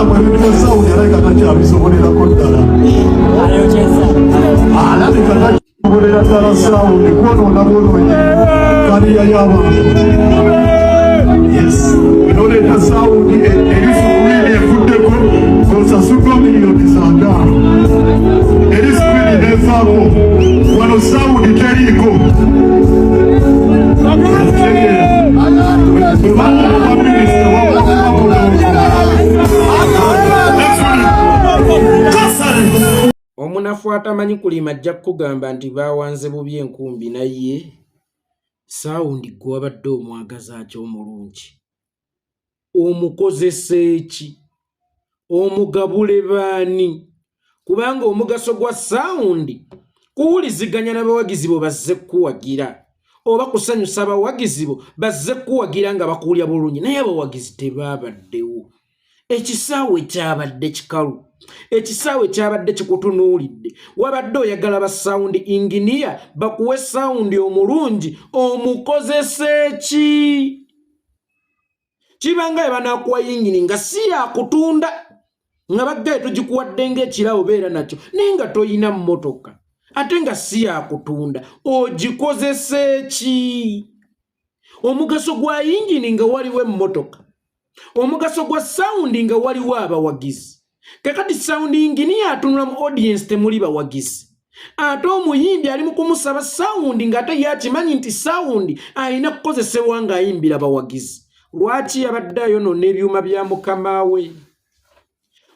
mwalimu Saudi alaika kacha bisobolera kodala. Alabika kacha dala Saudi kono na bono kariya yaba. Yes. Inole ta Saudi elifu wili efuteko kosa suko milioni zanga. Elifu wili nefako wano Saudi teriko. Omunafu atamanyi kulima ajja kugamba nti bawanze bubi enkumbi naye Saundi gwe wabadde omwagaza akyo omulungi omukozesa eki omugabule baani kubanga omugaso gwa Saundi kuwuliziganya n'abawagizi bo bazze kuwagira oba kusanyusa abawagizi bo bazze kuwagira nga bakuulya bulungi naye abawagizi tebaabaddewo. Ekisaawe kyabadde kikalu, ekisaawe kyabadde kikutunuulidde, wabadde oyagala ba sound engineer bakuwe sound omulungi omukozesa eki kibanga ebanakuwa yingini nga si yakutunda nga baggaye tugikuwadde ng'ekirawo beera nakyo naye nga toyina mmotoka ate nga si yakutunda ogikozesa eki. Omugaso gwa yingini nga waliwo emmotoka, omugaso gwa sound nga waliwo abawagizi. Kakati sound engineer atunula mu audience temuli bawagizi, ate omuyimbi ali mu kumusaba sound ng'ate yakimanyi nti sound alina kukozesebwa ng'ayimbira bawagizi. Lwaki yabadde ayonoona ebyuma bya mukama we?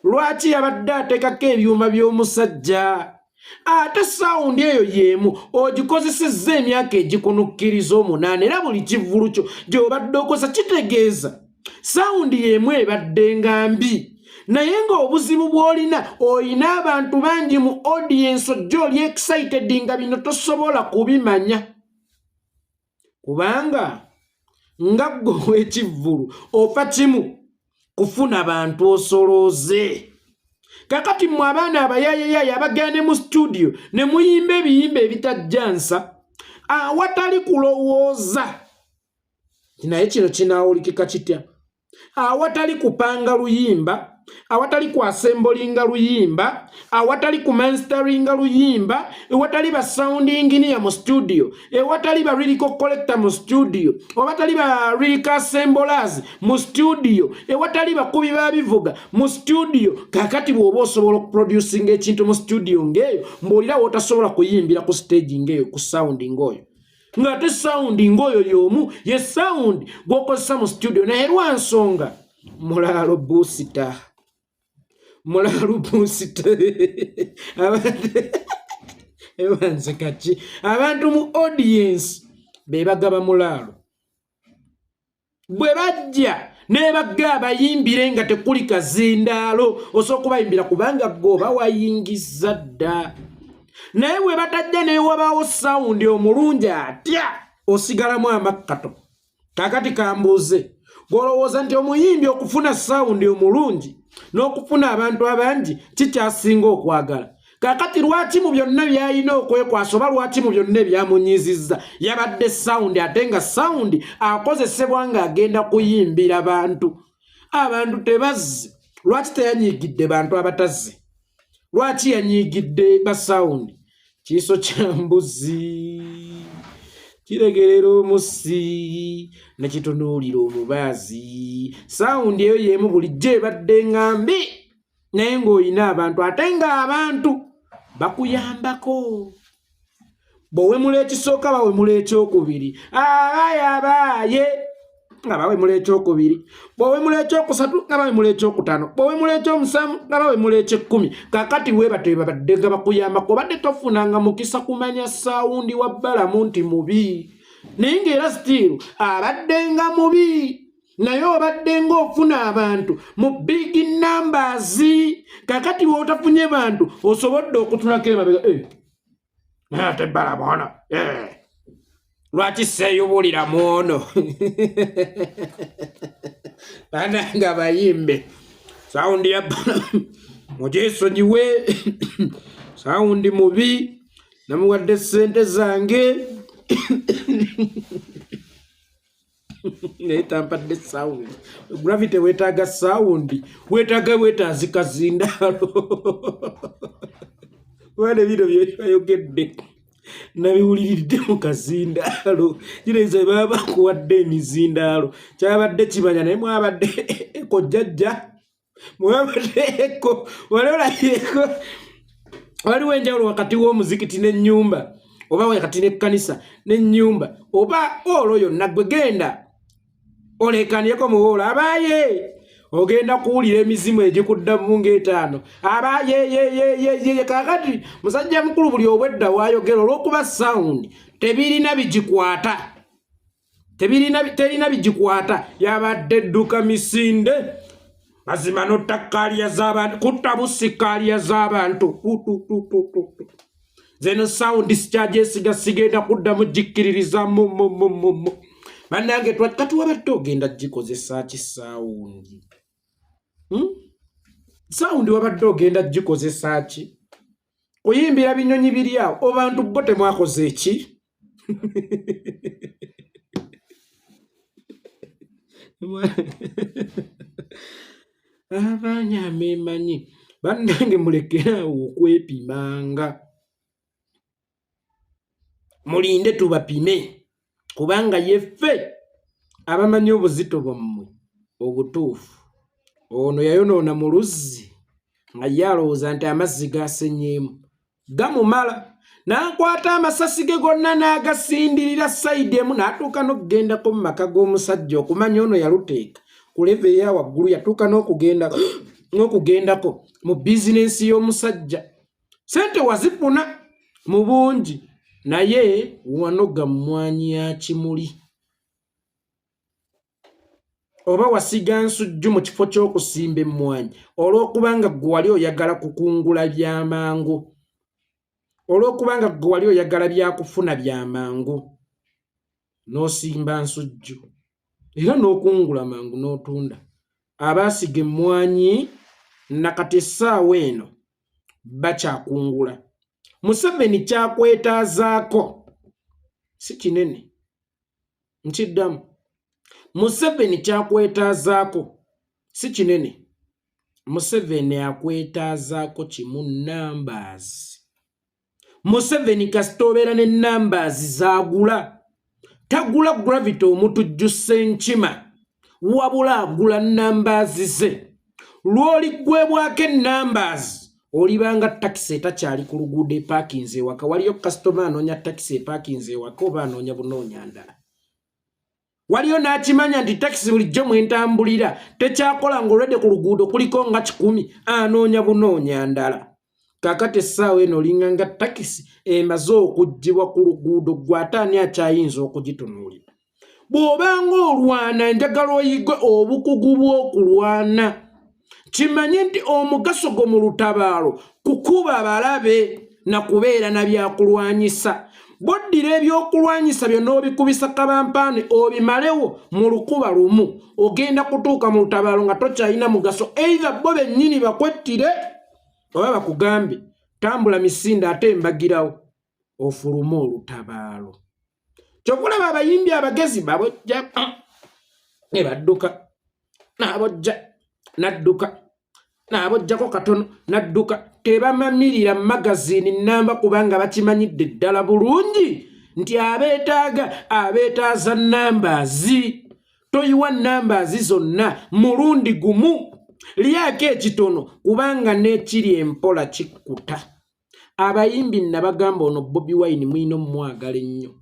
Lwaki yabadde ateekako ebyuma by'omusajja? Ate sound eyo yemu ogikozesezza emyaka egikunukkiriza 8 era buli kivulu kyo gy'obadde okosa kitegeeza sound yemu ebadde nga mbi. Naye ng'obuzibu bw'olina oyina abantu bangi mu audience ojja oli excited nga bino tosobola kubimanya kubanga nga ggwe ow'ekivvulu ofa kimu kufuna bantu osolooze. Kakati mu abaana abayayayaaya abagenda mu studio ne muyimba ebiyimba ebitajjansa awatali kulowooza naye kino kinaawulikika kitya? Awatali kupanga luyimba, awatali kuasembolinga luyimba, awatali kumasteringa luyimba, awatali ba sound engineer mu studio, awatali ba lyrical collector mu studio, awatali ba lyrical assemblers mu studio, awatali bakubi babivuga mu studio. Kakati bw'oba osobola okuproducinga ekintu mu studio ng'eyo mbulira wotasobola kuyimbira ku stage ng'eyo ku sound ng'oyo ng'ate sound ng'oyo y'omu ye sound gw'okozesa mu studio naye lwa nsonga mulaalo boosita ebanze kaki abantu mu audience bebagaba mulaalo bwe bajja nebagga abayimbire nga tekuli kazindaalo osobola kubayimbira kubanga goba wayingiza dda. Naye bwe batajja newabaawo sound omulungi atya osigalamu amakkato. Kakati kambuuze gw'olowooza nti omuyimbi okufuna sound omulungi n'okufuna abantu abangi kikyasinga okwagala? Kakati lwaki mu byonna by'alina okwekwasa oba lwaki mu byonna ebyamunyizizza yabadde sound ate nga sound akozesebwa ng'agenda kuyimbira bantu? Abantu tebazze. Lwaki teyanyiigidde bantu abatazze? Lwaki yanyiigidde ba sound? Kiiso kya mbuzi kiregerera omusi ne kitunuulira omubaazi. Sound eyo yemu bulijjo ebadde nga mbi naye ng'olina abantu ate ng'abantu bakuyambako. Bw'owemula ekisooka bawemula ekyokubiri, abaaye nga bawemula ekyokubiri, bw'owemula ekyokusatu nga bawemula ekyokutaano, bw'owemula ekyomusanvu nga bawemula eky'ekkumi. Kakati weebate babadde nga bakuyambako badde tofunanga mukisa kumanya sound wa bbalamu nti mubi naye ng'era still abadde nga mubi naye obadde ng'ofuna abantu mu big numbers. Kakati bw'otafunye bantu osobodde okutunako emabega ate bbalamu ono lwaki seeyubulira mu ono bananga bayimbe sound ya bbalamu mugyesonyiwe sound mubi namuwadde ssente zange Tampadde sound. Gravity wetaga sound. Wetazika zindalo. Wale video byayogedde. Nabiwuliridde mu kazindaalo. Kireze baba kuwadde emizindaalo. Kyabadde kimanya naye mwabadde ko jjajja. Mwabadde ko waliwo waliwo enjawulo wakati w'omuzikiti n'ennyumba. Oba wakati n'ekkanisa n'ennyumba. Oba olwo yonna gwe genda. Olekanieko muwola abaye. Ogenda kuwulira emizimu egikudda mu ng'etaano. Abaye kakati musajja mukulu buli obwedda waayogera olw'okuba sound tebirina bigikwata. Terina bigikwata. Yabadde edduka misinde. Mazima n'ottakkaliya z'abantu. Kutta busikaliya z'abantu. Zeno sound sikyagyesigga sigenda kuddamu gikkiririza mu. Bannange kati wabadde ogenda gikozesa ki sound? Sound wabadde ogenda gikozesa ki? Kuyimbira binyonyi biri awo. Abantu bo temwakoze eki? Abanyamemanyi bannange mulekerawo okwepimanga. Mulinde tubapime kubanga yeffe abamanyi obuzito bwammwe obutuufu. Ono yayonoona mu luzzi nga yalowooza nti amazzi gasenyeemu gamumala n'akwata amasasi ge gonna n'agasindirira sayidi emu n'atuuka n'okugendako mu maka g'omusajja okumanya ono yaluteeka ku leve eya waggulu yatuuka n'okugendako mu bizinensi y'omusajja. Sente wazifuna mu bungi naye wanoga mmwanyi ya kimuli. Oba wasiga nsujju mu kifo ky'okusimba emmwanyi olw'okubanga ggwe wali oyagala kukungula byamangu. Olw'okubanga ggwe wali oyagala byakufuna byamangu. N'osimba nsujju era n'okungula mangu n'otunda. Abaasiga emmwanyi nakati essaawa eno bakyakungula. Museveni kyakwetaazaako si kinene. Nkiddamu. Museveni kyakwetaazaako si kinene. Museveni akwetaazaako kimu numbers. Museveni kasita obeera ne numbers zaagula. Tagula gravity omutujjusa enkima. Wabula agula numbers ze. Lw'oligwebwako numbers. Olibanga taxi etakyali ku luguudo eparkinze ewaka. Waliyo customer anoonya taxi eparkinze ewaka oba anoonya bunoonya ndala. Waliyo n'akimanya nti taxi bulijjo mwentambulira tekyakola ng'olwedde ku luguudo kuliko nga 10 anoonya bunoonya ndala. Kakati essaawa eno olinganga taxi emaze okuggyibwa ku luguudo gwe ate ani akyayinza okugitunuulira. Bw'obanga olwana njagala oyigwe obukugu bw'okulwana. Kimanye nti omugaso go mu lutabaalo kukuba balabe na kubeera na byakulwanyisa. Boddira ebyokulwanyisa byonna obikubisa kabampaane obimalewo mu lukuba lumu. Ogenda kutuuka mu lutabaalo nga tokyalina mugaso. Either bo bennyini bakwettire oba bakugambe tambula misinde ate mbagirawo ofulume olutabaalo. Kyokulaba abayimbi abagezi babojja ne badduka. N'abojja n'adduka. N'abojjako katono n'adduka. Tebamamirira magazini namba kubanga bakimanyidde ddala bulungi nti abeetaaza numbers. Toyiwa numbers zonna mulundi gumu. Lyako ekitono kubanga n'ekiri empola kikkuta. Abayimbi nabagamba ono Bobi Wine mwino mwagala ennyo.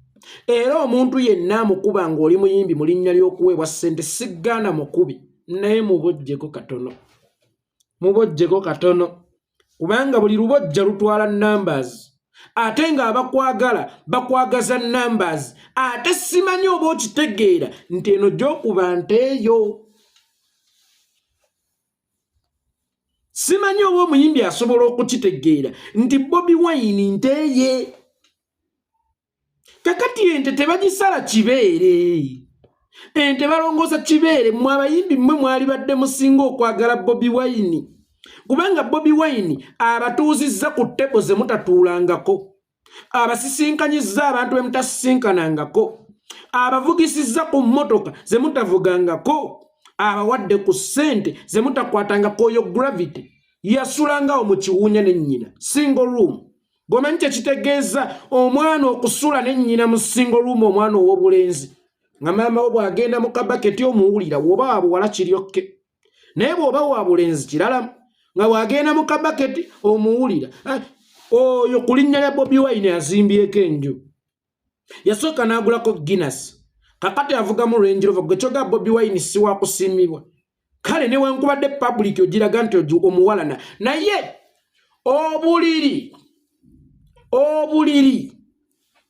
Era omuntu yenna amukuba ng'oli muyimbi mu linnya ly'okuweebwa ssente siggaana mukubi naye mubojjeko katono. Kubanga buli lubojja lutwala numbers. Ate nga abakwagala bakwagaza numbers. Ate simanyi oba okitegeera nti eno gy'okuba nteeyo. Simanyi oba omuyimbi asobola okukitegeera nti Bobi Wine nteeye. Kakati ente tebagisala kibeere. Ente balongoosa kibeere. Mmwe abayimbi mmwe mwali badde musinga okwagala Bobi Wine. Kubanga Bobi Wine abatuuzizza ku ttebo ze mutatuulangako. Abasisinkanyizza abantu be mutasisinkanangako. abavugisiza ku mmotoka ze mutavugangako, abawadde ku ssente ze mutakwatangako yo gravity, yasulangawo mu kiwunya ne nnyina single room. Gomanyi kitegeeza omwana okusula ne nnyina mu single room, omwana ow'obulenzi nga maama we bw'agenda mu kabaketi omuwulira, bw'oba wa buwala kiryokke, naye bw'oba wa bulenzi kirala nga bw'agenda mu kabaketi omuwulira. Oyo ku linnya lya Bobi Wine azimbyeko enju, yasooka n'agulako Guinness, kakati avuga mu Range Rover. Gwe kyoga Bobi Wine si wa kusiimibwa, kale newankubadde public ogiraga nti omuwalana, naye obuliri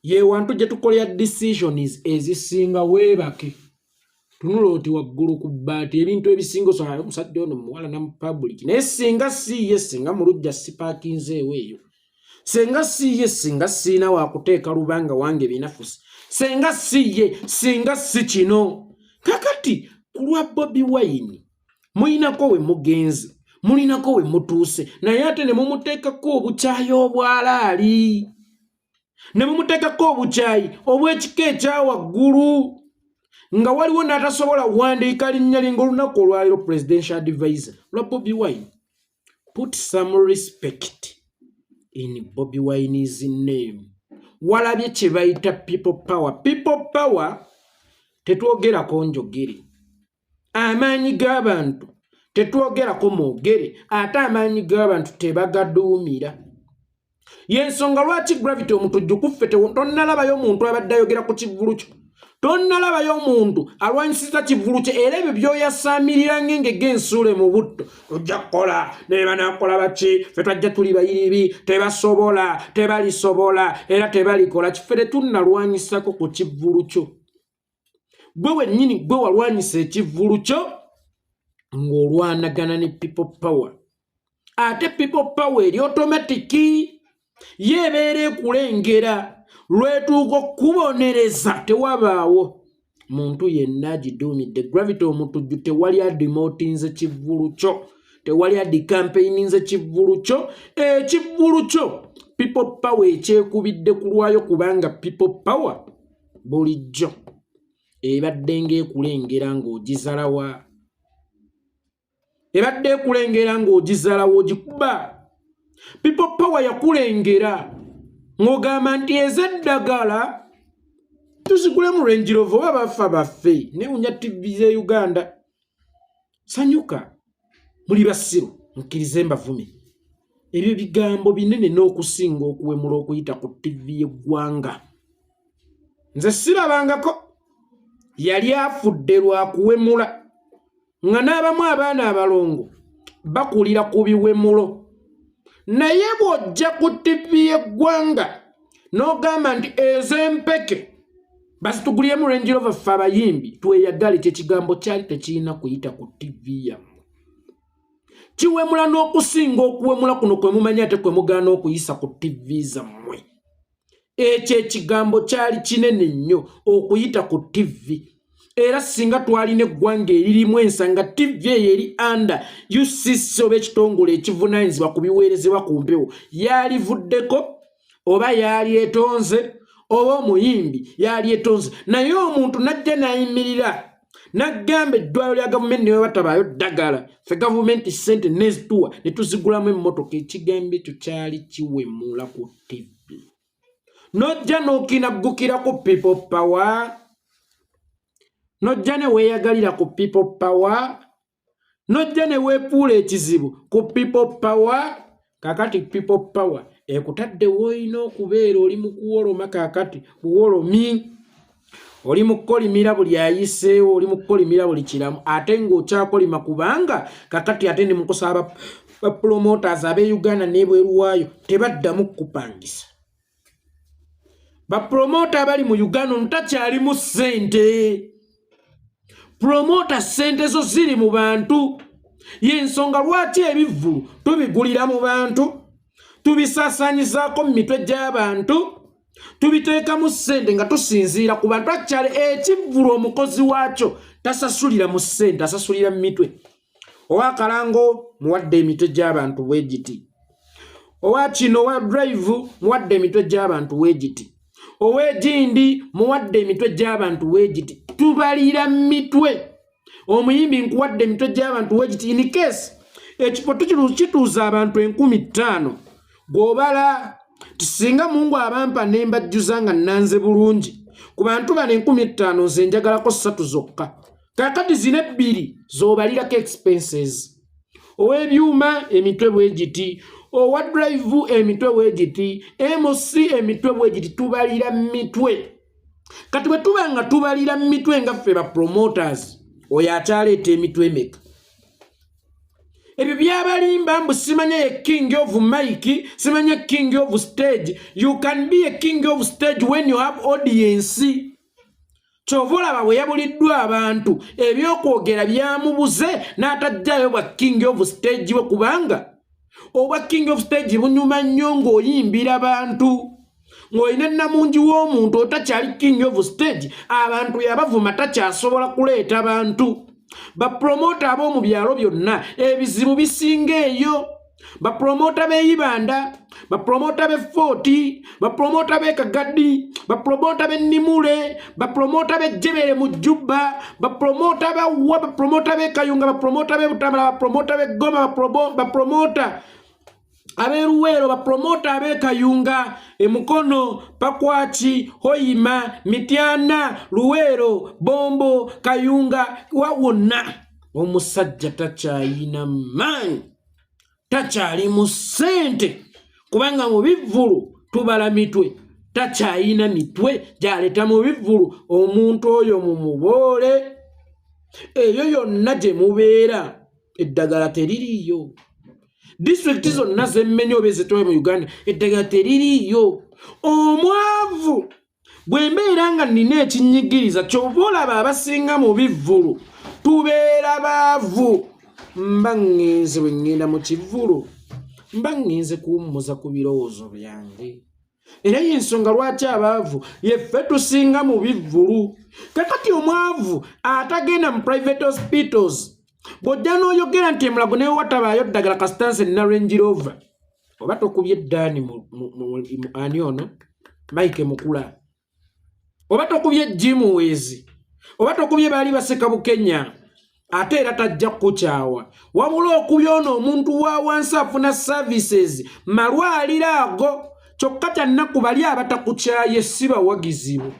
ye wantu gye tukolera decisions ezisinga. Weebake tunula oti waggulu ku bbaati ebintu ebisinga osanga omusajja ono muwalana mu public, naye singa siiye, singa mulujja sipaakinzeewo eyo, singa siiye, singa siina wakuteeka lubanga wange binafusi, singa siiye, singa si kino. Kakati ku lwa Bobi Wine mulinako we mugenzi, mulinako we mutuuse, naye ate ne mumuteekako obukyayi obwalaali, ne mumuteekako obukyayi obw'ekika ekya waggulu, nga waliwo n'atasobola wandiika linnya linga olunaku olwaliro presidential advisor lwa Bobi Wine. Put some respect in Bobi Wine's name. Walabye kye bayita people power. People power tetwogerako njogere, amaanyi g'abantu tetwogerako mwogere, ate amaanyi g'abantu tebagaduumira. Yensonga lwaki Gravity omutujju kuffe tonnalabayo omuntu abadde ayogera ku kivvulu kyo, tonnalabayo omuntu alwanyisiza kivvulu kye, era ebyo byoyasaamirira ng'engege ensuule mu butto. Tujja kukola ne banaakola baki, ffe twajja tuli bayiribi, tebasobola, tebalisobola, era tebalikola. Kiffe tetunnalwanyisako ku kivvulu kyo. Gwe wennyini gwe walwanyisa ekivvulu kyo ng'olwanagana ne people power. Ate people power eri automatiki yeebeera ekulengera, lwetuuka okubonereza tewabaawo muntu yenna agiduumidde. Gravity omutujju tewali adimotinze kivvulu kyo, tewali adikampeininze kivvulu kyo. Ekivvulu kyo people power ekyekubidde ku lwayo, kubanga people power bulijjo ebadde ng'ekulengera ng'ogizalawa, ebadde ekulengera ng'ogizalawa ogikuba. People power yakulengera ng'ogamba nti ez'eddagala tuzigule mu Range Rover oba bafa baffe. Newunya TV ze Uganda, sanyuka muli basiru, nkirize mbavume. Ebyo bigambo binene n'okusinga okuwemula okuyita ku TV y'eggwanga. Nze sirabangako, yali afudde lwa kuwemula, nga n'abamu abaana abalongo bakulira ku biwemulo. Naye bw'ojja ku TV y'eggwanga n'ogamba nti ez'empeke basitugulye mu Range Rover ffe abayimbi tweyagale, kyekigambo kyali tekirina kuyita ku TV yammwe. Kiwemula n'okusinga okuwemula kuno kwe mumanya ate kwe mugaana okuyisa ku TV zammwe. Ekyo ekigambo kyali kinene nnyo okuyita ku TV. Era singa twalina eggwanga eririmu ensanga TV eyo eri under UCC oba ekitongole ekivunaanyizibwa ku biweerezebwa ku mpewo yalivuddeko, oba yali etonze, oba omuyimbi yali etonze, naye omuntu najja nayimirira n'agamba eddwaliro lya gavumenti ne batabaayo ddagala, ffe gavumenti ssente nezituwa ne tuzigulamu emmotoka. Ekigambo ekyo kyali kiwemula ku TV. Nojja n'okinaggukira ku people power, nojja ne weeyagalira ku people power, nojja ne weepuula ekizibu ku people power. Kakati people power ekutadde woolina okubeera oli mu kuwoloma. Kakati buwolomi, oli mu kukolimira buli ayiseewo, oli mu kukolimira buli kiramu, ate ng'okyakolima kubanga kakati ate ne mukusaba bapromoters ab'e-Uganda n'ebweru waayo tebaddamu kupangisa. Bapromota abali mu Uganda ntakyalimu ssente. Promota ssente zo ziri mu bantu. Y'ensonga lwaki ebivvulu tubigulira mu bantu, tubisaasaanyizaako mu mitwe gy'abantu, tubiteeka mu ssente nga tusinziira ku bantu. Akyali ekivvulu omukozi waakyo tasasulira mu ssente, asasulira mu mitwe. Owa kalango muwadde emitwe gy'abantu bwe giti, owa kino owa drive muwadde emitwe gy'abantu bwe giti, ow'egindi muwadde emitwe gy'abantu weegiti tubalira mitwe omuyimbi nkuwadde emitwe gy'abantu weegiti in case ekifo kituuza abantu 5,000 gw'obala tisinga Mungu abampa ne mbajjuza nga nanze bulungi ku bantu bano 5,000 nze njagalako 3 zokka kakati zine 2 z'obalirako expenses ow'ebyuma emitwe bwegiti owa drive emitwe bwegiti MC emitwe bwegiti tubalira mitwe kati bwe tuba nga tubalira mitwe nga ffe ba promoters oyo akyaleeta emitwe emeka ebyo byabalimba mbu simanya ye king of mic simanya king of stage you can be a king of stage when you have audience chovola bwe yabuliddwa abantu ebyokwogera byamubuze n'atajjayo bwa king of stage we kubanga obwa king of stage bunyuma nnyo ng'oyimbira abantu ng'olina namungi w'omuntu otakyali king of stage abantu yabavuma takyasobola kuleeta abantu bapromota ab'omu byalo byonna ebizibu bisinga eyo bapromota b'Ibanda bapromota b'e Fort bapromota b'e Kagadi bapromota b'e Nimule bapromota b'e Jebere mu Juba bapromota b'Awa bapromota b'e Kayunga bapromota b'e Butambala bapromota b'e Goma bapromota abe Luwero bapromota abe Kayunga Emukono Pakwaki Hoyima Mityana Luwero Bombo Kayunga wawona omusajja takyayina manyi takyali mu ssente kubanga mu bivvulu tubala mitwe takyayina mitwe gyaleta mu bivvulu omuntu oyo mumuboole eyo yonna gye mubeera eddagala teririiyo district zonna z'emmenyo bezitowe mu Uganda eddagala teririiyo omwavu bwe mbeera nga nina ekinnyigiriza ky'oba olaba abasinga mu bivvulu tubeera baavu mba ŋŋenze bwe ŋŋenda mu kivvulu mba ŋŋenze kuwummuza ku birowoozo byange era y'ensonga lwaki abaavu yeffe tusinga mu bivvulu kakati omwavu atagenda mu private hospitals bw'ojja n'oyogera nti emulago newe watabaayo ddagala kasitanse nina Range Rover oba tokubye eddaani ani ono Mike Mukula oba tokubye Jim Wezi oba tokubye baali baseka Bukenya ate era tajja kukukyawa wabula okubye ono omuntu wa wansi afuna services malwaliro ago kyokka kya nnaku bali abatakukyaye si bawagizibu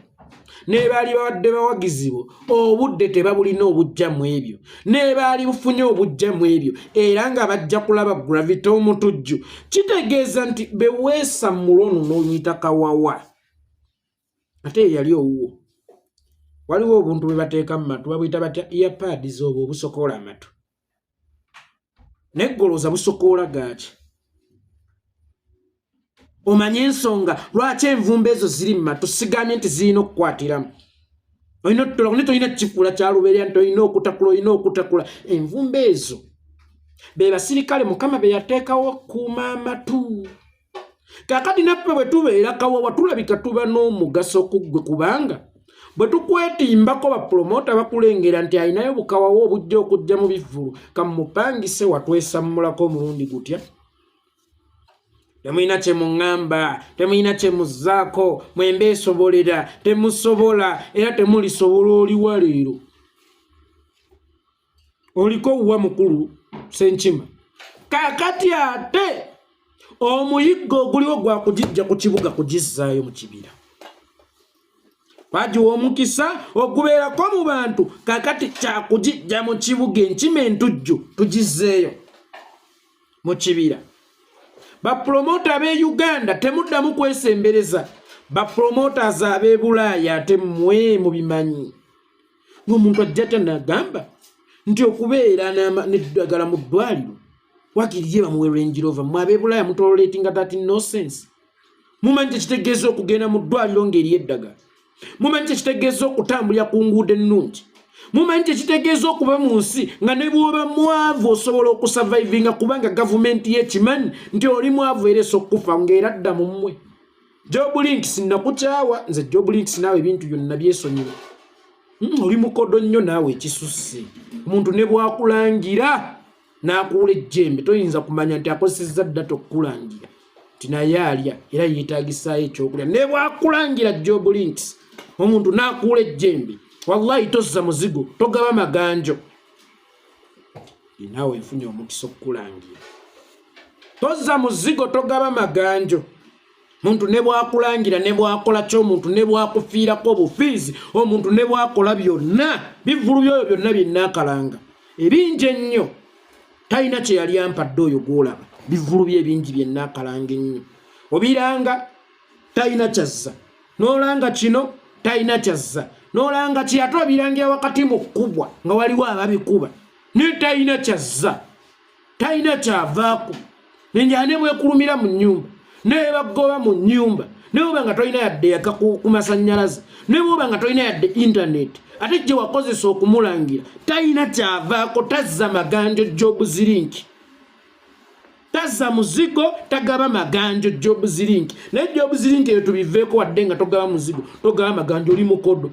ne baali bawadde bawagizibu obudde tebabulina obujjamu ebyo ne baali bufunye obujjamu ebyo era nga bajja kulaba gravity omutujju kitegeeza nti beweesa mulono n'omuyita kawawa ate yali owuwo waliwo obuntu bwe bateeka mu matu babuyita batya earpads obwo obusokoola amatu neggoloza busokoola gaaki omanye ensonga lwaki envumba ezo ziri mu matu sigamye nti zirina okukwatiramu olina otutola kune tolina kifula kyalubeerera nti olina okutakula envumba ezo be basirikale Mukama be yateekawo okukuuma amatu kakati naffe bwe tubeera kawawa tulabika tuba n'omugaso ku ggwe kubanga bwe tukwetimbako bapromota bakulengera nti alinayo bukawawa obujja okujja mu bivvulu kamupangise watwesammulako omulundi gutya temuyina kye muŋŋamba temuyina kye muzzaako mwembeesobolera temusobola era temulisobola oliwa leero oliko owuwa mukulu Ssenkima kakati ate omuyiggo oguliwo gwakugijja ku kibuga kugizzaayo mu kibira wagiwa omukisa okubeerako mu bantu kakati kyakugijja mu kibuga enkima entujju tugizzeeyo mu kibira bapromota ab'e Uganda temuddamu kwesembereza bapromoters ab'e Bulaaya ate mmwe mubimanyi ng'omuntu ajja tanagamba nti okubeera n'eddagala mu ddwaliro wakiriye bamuwe Range Rover mmwe ab'e Bulaaya mutololetinga that nonsense mumanyi tekitegeeza okugenda mu ddwaliro ng'eriyo eddagala mumanyi tekitegeeza okutambulira ku nguudo ennungi mumanyi tekitegeeza okuba mu nsi nga ne bw'oba mwavu osobola okusurvivinga kubanga gavumenti yekimanyi nti oli mwavu ereesa okufa ng'era dda mu mmwe Job Links nakukyawa nze Job Links naawe ebintu byonna byesonyiwa oli mukodo nnyo naawe ekisusse omuntu ne bw'akulangira n'akuula ejjembe toyinza kumanya nti akozesezza dda tokkulangira naye alya era yeetagisaayo ekyokulya ne bwakulangira Job Links omuntu n'akuula ejjembe wallahi tozza muzigo togaba maganjo naawe nfunye omukisa okukulangira tozza muzigo togaba maganjo muntu ne bwakulangira ne bwakola ky'omuntu ne bwakufiirako obufiizi omuntu ne bwakola byonna bivulu byoyo byonna byennaakalanga ebingi ennyo talina kye yali ampadde oyo gw'olaba bivulu bye ebingi byennaakalanga ennyo obiranga talina kyazza n'olanga kino talina kyazza n'olanga kyate obirangira wakati mu kkubwa nga waliwo ababikuba ne talina kyazza talina kyavaako nenjane bwekulumira mu nnyumba nebagoba mu nnyumba nebuba nga tolina yadde yaka ku masannyalaze nebuba nga tolina yadde internet ate gye wakozesa okumulangira talina kyavaako tazza maganjo Job Zilink tazza muzigo tagaba maganjo Job Zilink naye Job Zilink eyo tubiveeko wadde nga togaba muzigo togaba maganjo oli mukodo